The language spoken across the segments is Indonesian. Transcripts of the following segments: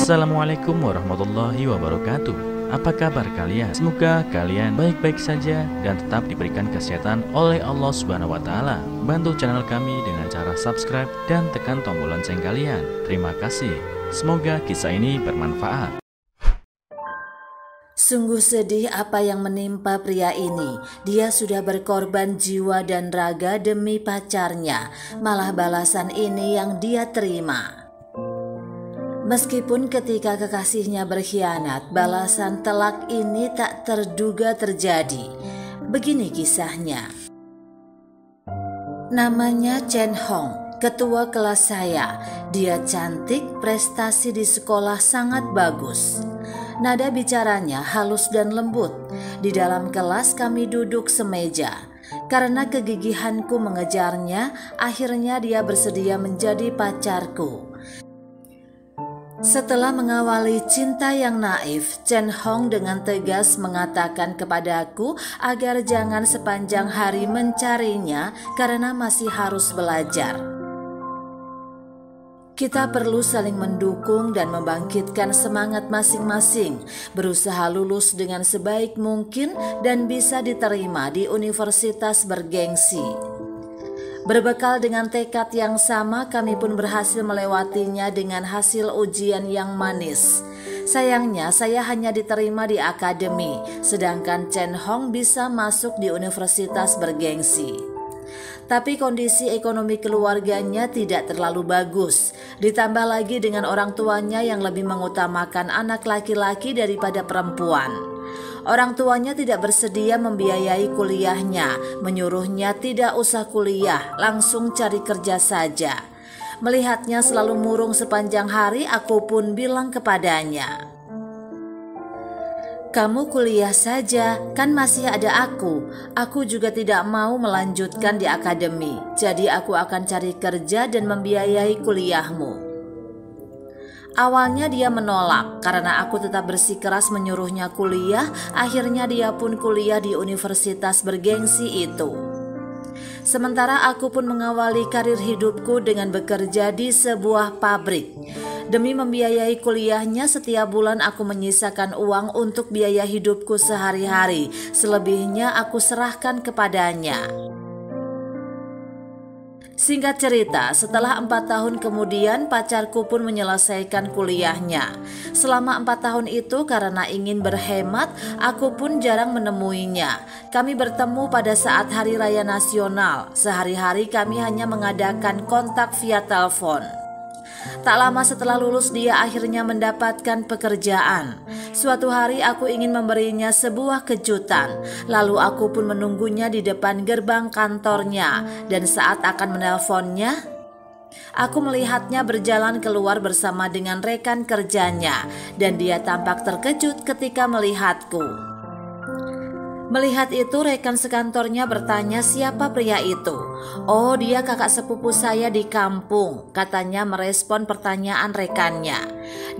Assalamualaikum warahmatullahi wabarakatuh. Apa kabar kalian? Semoga kalian baik-baik saja dan tetap diberikan kesehatan oleh Allah Subhanahu wa Ta'ala. Bantu channel kami dengan cara subscribe dan tekan tombol lonceng kalian. Terima kasih. Semoga kisah ini bermanfaat. Sungguh sedih apa yang menimpa pria ini. Dia sudah berkorban jiwa dan raga demi pacarnya. Malah balasan ini yang dia terima. Meskipun ketika kekasihnya berkhianat, balasan telak ini tak terduga terjadi. Begini kisahnya. Namanya Chen Hong, ketua kelas saya. Dia cantik, prestasi di sekolah sangat bagus. Nada bicaranya halus dan lembut. Di dalam kelas kami duduk semeja. Karena kegigihanku mengejarnya, akhirnya dia bersedia menjadi pacarku. Setelah mengawali cinta yang naif, Chen Hong dengan tegas mengatakan kepadaku agar jangan sepanjang hari mencarinya karena masih harus belajar. Kita perlu saling mendukung dan membangkitkan semangat masing-masing, berusaha lulus dengan sebaik mungkin dan bisa diterima di universitas bergengsi. Berbekal dengan tekad yang sama, kami pun berhasil melewatinya dengan hasil ujian yang manis. Sayangnya, saya hanya diterima di akademi, sedangkan Chen Hong bisa masuk di universitas bergengsi. Tapi kondisi ekonomi keluarganya tidak terlalu bagus. Ditambah lagi dengan orang tuanya yang lebih mengutamakan anak laki-laki daripada perempuan. Orang tuanya tidak bersedia membiayai kuliahnya, menyuruhnya tidak usah kuliah, langsung cari kerja saja. Melihatnya selalu murung sepanjang hari, aku pun bilang kepadanya, "Kamu kuliah saja, kan masih ada aku. Aku juga tidak mau melanjutkan di akademi, jadi aku akan cari kerja dan membiayai kuliahmu." Awalnya dia menolak karena aku tetap bersikeras menyuruhnya kuliah. Akhirnya dia pun kuliah di universitas bergengsi itu. Sementara aku pun mengawali karir hidupku dengan bekerja di sebuah pabrik. Demi membiayai kuliahnya, setiap bulan aku menyisakan uang untuk biaya hidupku sehari-hari. Selebihnya aku serahkan kepadanya. Singkat cerita, setelah 4 tahun kemudian pacarku pun menyelesaikan kuliahnya. Selama 4 tahun itu karena ingin berhemat, aku pun jarang menemuinya. Kami bertemu pada saat Hari Raya Nasional. Sehari-hari kami hanya mengadakan kontak via telepon. Tak lama setelah lulus dia akhirnya mendapatkan pekerjaan. Suatu hari aku ingin memberinya sebuah kejutan. Lalu aku pun menunggunya di depan gerbang kantornya. Dan saat akan menelponnya, aku melihatnya berjalan keluar bersama dengan rekan kerjanya. Dan dia tampak terkejut ketika melihatku. Melihat itu, rekan sekantornya bertanya siapa pria itu. "Oh, dia kakak sepupu saya di kampung," katanya merespon pertanyaan rekannya.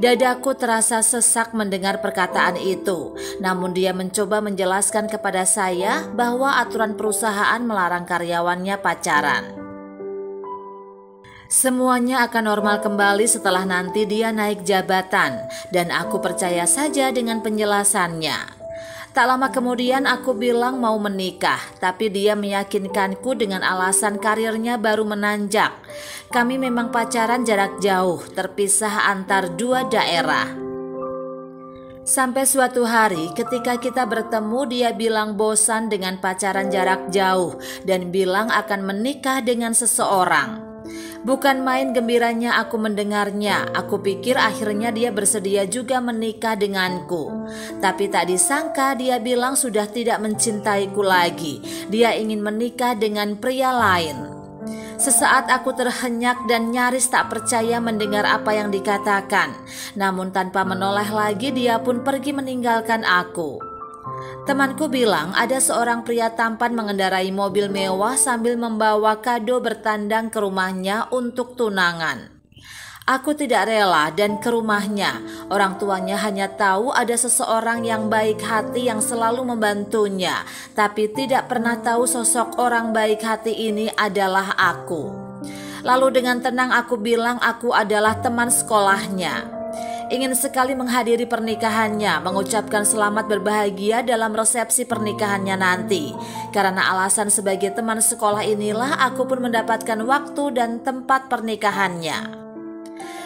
Dadaku terasa sesak mendengar perkataan itu. Namun dia mencoba menjelaskan kepada saya bahwa aturan perusahaan melarang karyawannya pacaran. Semuanya akan normal kembali setelah nanti dia naik jabatan, dan aku percaya saja dengan penjelasannya. Tak lama kemudian aku bilang mau menikah, tapi dia meyakinkanku dengan alasan karirnya baru menanjak. Kami memang pacaran jarak jauh, terpisah antar dua daerah. Sampai suatu hari ketika kita bertemu, dia bilang bosan dengan pacaran jarak jauh dan bilang akan menikah dengan seseorang. Bukan main gembiranya aku mendengarnya. Aku pikir akhirnya dia bersedia juga menikah denganku. Tapi tak disangka dia bilang sudah tidak mencintaiku lagi. Dia ingin menikah dengan pria lain. Sesaat aku terhenyak dan nyaris tak percaya mendengar apa yang dikatakan. Namun tanpa menoleh lagi dia pun pergi meninggalkan aku. Temanku bilang ada seorang pria tampan mengendarai mobil mewah sambil membawa kado bertandang ke rumahnya untuk tunangan. Aku tidak rela dan ke rumahnya. Orang tuanya hanya tahu ada seseorang yang baik hati yang selalu membantunya, tapi tidak pernah tahu sosok orang baik hati ini adalah aku. Lalu dengan tenang aku bilang aku adalah teman sekolahnya. Ingin sekali menghadiri pernikahannya, mengucapkan selamat berbahagia dalam resepsi pernikahannya nanti. Karena alasan sebagai teman sekolah inilah aku pun mendapatkan waktu dan tempat pernikahannya.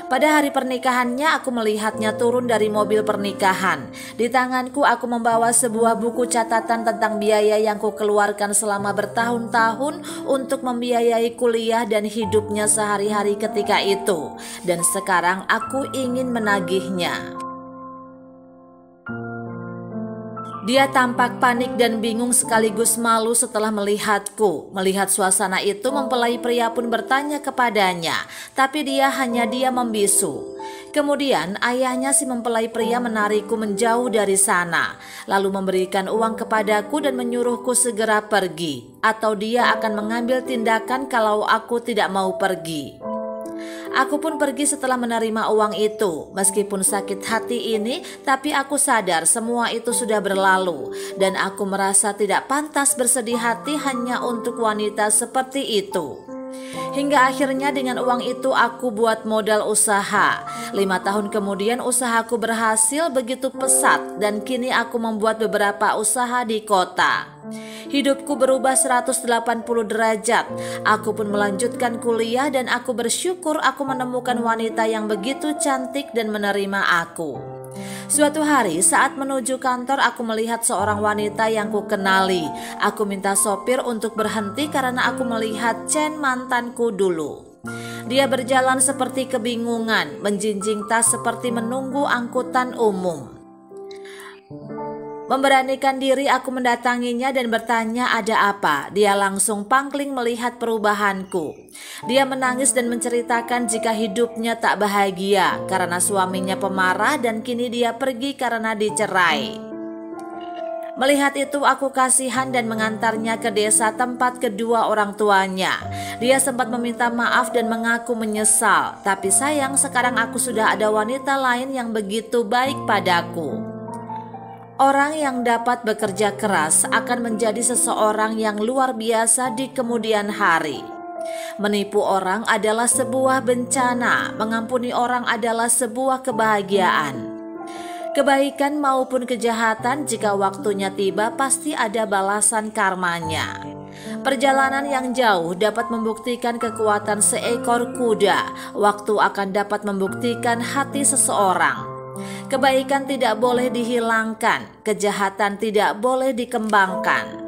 Pada hari pernikahannya aku melihatnya turun dari mobil pernikahan. Di tanganku aku membawa sebuah buku catatan tentang biaya yang ku keluarkan selama bertahun-tahun untuk membiayai kuliah dan hidupnya sehari-hari ketika itu. Dan sekarang aku ingin menagihnya. Dia tampak panik dan bingung sekaligus malu setelah melihatku. Melihat suasana itu, mempelai pria pun bertanya kepadanya, tapi dia hanya diam membisu. Kemudian ayahnya si mempelai pria menarikku menjauh dari sana, lalu memberikan uang kepadaku dan menyuruhku segera pergi, atau dia akan mengambil tindakan kalau aku tidak mau pergi. Aku pun pergi setelah menerima uang itu. Meskipun sakit hati ini, tapi aku sadar semua itu sudah berlalu. Dan aku merasa tidak pantas bersedih hati hanya untuk wanita seperti itu. Hingga akhirnya dengan uang itu aku buat modal usaha. 5 tahun kemudian usahaku berhasil begitu pesat dan kini aku membuat beberapa usaha di kota. Hidupku berubah 180 derajat. Aku pun melanjutkan kuliah dan aku bersyukur aku menemukan wanita yang begitu cantik dan menerima aku. Suatu hari saat menuju kantor aku melihat seorang wanita yang ku kenali. Aku minta sopir untuk berhenti karena aku melihat Chen mantanku dulu. Dia berjalan seperti kebingungan, menjinjing tas seperti menunggu angkutan umum. Memberanikan diri aku mendatanginya dan bertanya ada apa. Dia langsung pangkling melihat perubahanku. Dia menangis dan menceritakan jika hidupnya tak bahagia karena suaminya pemarah dan kini dia pergi karena dicerai. Melihat itu aku kasihan dan mengantarnya ke desa tempat kedua orang tuanya. Dia sempat meminta maaf dan mengaku menyesal. Tapi sayang sekarang aku sudah ada wanita lain yang begitu baik padaku. Orang yang dapat bekerja keras akan menjadi seseorang yang luar biasa di kemudian hari. Menipu orang adalah sebuah bencana, mengampuni orang adalah sebuah kebahagiaan. Kebaikan maupun kejahatan jika waktunya tiba pasti ada balasan karmanya. Perjalanan yang jauh dapat membuktikan kekuatan seekor kuda, waktu akan dapat membuktikan hati seseorang. Kebaikan tidak boleh dihilangkan, kejahatan tidak boleh dikembangkan.